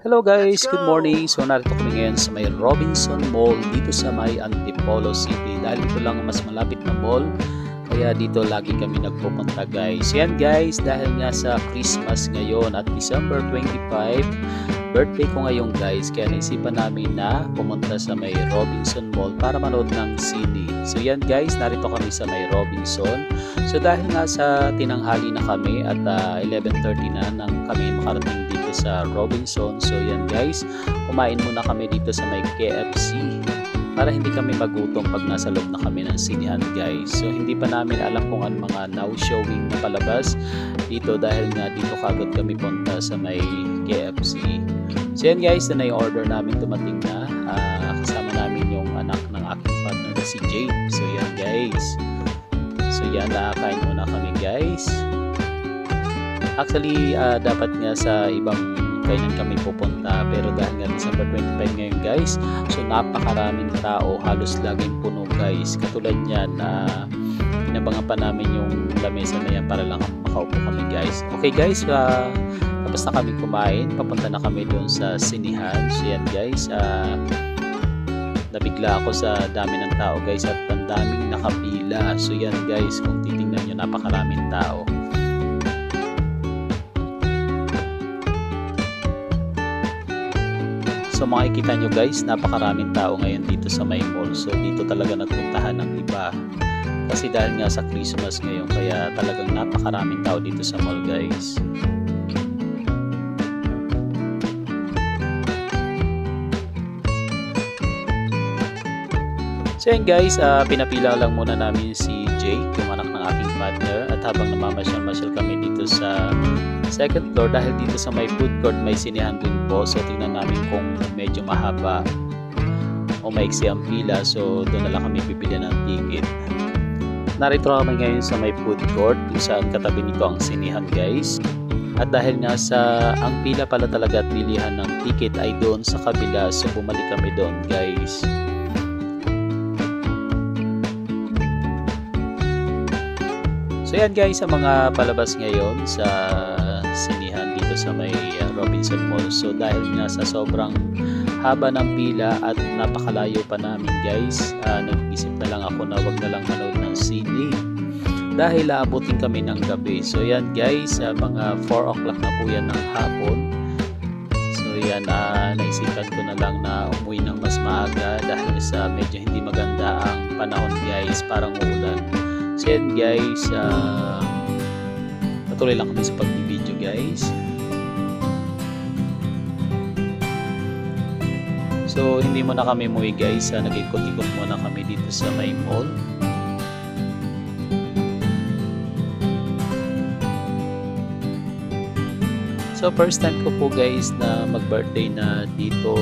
Hello guys, good morning. So narito kami ngayon sa may Robinson Mall dito sa may Antipolo City. Dahil ito lang mas malapit na mall, kaya dito lagi kami nagpupunta guys. Yan guys, dahil nga sa Christmas ngayon at December 25, birthday ko ngayon guys. Kaya naisipan namin na pumunta sa may Robinson Mall para manood ng sine. So yan guys, narito kami sa may Robinson. So dahil nga sa tinanghali na kami at 11:30 na nang kami makarating dito sa Robinson. So yan guys, kumain muna kami dito sa may KFC para hindi kami magutom pag nasa loob na kami ng sinehan guys. So hindi pa namin alam kung ano mga now showing na palabas dito dahil nga dito kagad kami punta sa may KFC. So yan guys, na yung order namin dumating na. Kasama namin yung anak ng aking partner na si Jade. So yan guys. So yan, nakakain muna kami guys. Actually, dapat nga sa ibang kainan kami pupunta. Pero dahil nga December 25 ngayon guys, so napakaraming tao. Halos laging puno guys. Katulad yan, inabangan pa namin yung lamesa na yan para lang makaupo kami guys. Okay guys, tapos na kami kumain. Papunta na kami doon sa sinihan. So yan guys, nabigla ako sa dami ng tao guys at ang daming nakapila. So yan guys, kung titingnan nyo, napakaraming tao. So makikita nyo guys, napakaraming tao ngayon dito sa may mall. So dito talaga nagpuntahan ng iba. Kasi dahil nga sa Christmas ngayon, kaya talagang napakaraming tao dito sa mall guys. So yan guys, pinapila lang muna namin si Jake, yung anak ng aking partner. At habang namamasyal-masyal kami dito sa second floor, dahil dito sa may food court may sinehan din po. So tingnan namin kung medyo mahaba o maiksi ang pila. So doon na lang kami pipili ng ticket. Narito kami ngayon sa may food court, kung saan katabi nito ang sinehan guys. At dahil nga sa ang pila pala talaga at bilihan ng ticket ay doon sa kabila, so bumalik kami doon guys. So yan guys, ang mga palabas ngayon sa sinihan dito sa may Robinson Mall. So dahil nga sa sobrang haba ng pila at napakalayo pa namin guys, nag-isip na lang ako na wag na lang manood ng sine dahil aabutin kami ng gabi. So yan guys, mga 4 o'clock na po yan ng hapon. So yan, naisipan ko na lang na umuwi ng mas maaga dahil sa medyo hindi maganda ang panahon guys, parang uulan. So yan guys, patuloy lang kami sa pag-video guys. So hindi muna kami umuwi guys, nag-ikot-ikot muna kami dito sa may mall. So first time ko po guys na mag-birthday na dito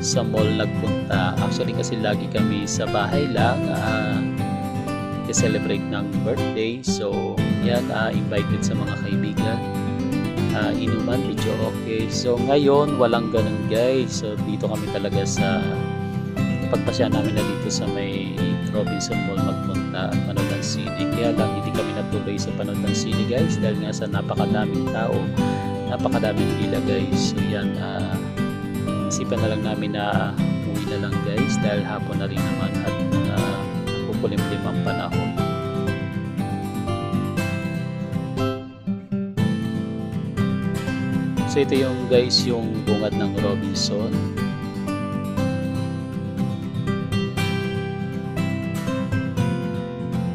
sa mall nagpunta. Actually kasi lagi kami sa bahay lang celebrate ng birthday. So yan, invited sa mga kaibigan, inuman, video okay. So ngayon walang ganun guys. So dito kami talaga sa pagpasya namin na dito sa may Robinson Mall magpunta at manood ng sine. Kaya lang hindi kami natuloy sa panood ng sine guys dahil nga sa napakadaming tao, napakadaming pila guys. So yan, isipan na lang namin na umuwi na lang guys dahil hapon na rin naman at kulimlim ang panahon. So ito yung guys, yung bungad ng Robinson.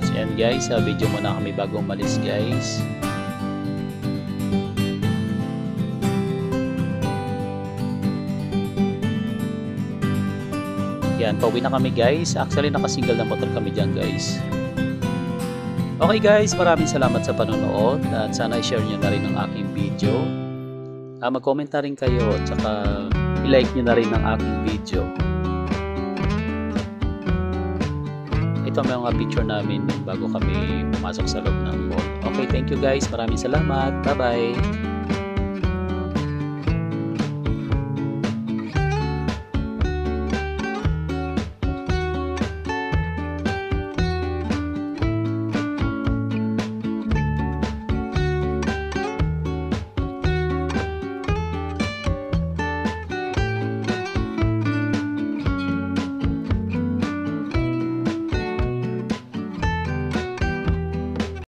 So yan guys, video muna kami bago umalis guys. Yan, pauwi na kami guys. Actually nakasingle na motor kami dyan guys. Okay guys, maraming salamat sa panonood at sana i-share nyo na rin ang aking video. Mag-comment na rin kayo at saka i-like nyo na rin ang aking video. Ito ang mga picture namin bago kami pumasok sa loob ng mall. Okay, thank you guys. Maraming salamat. Bye bye.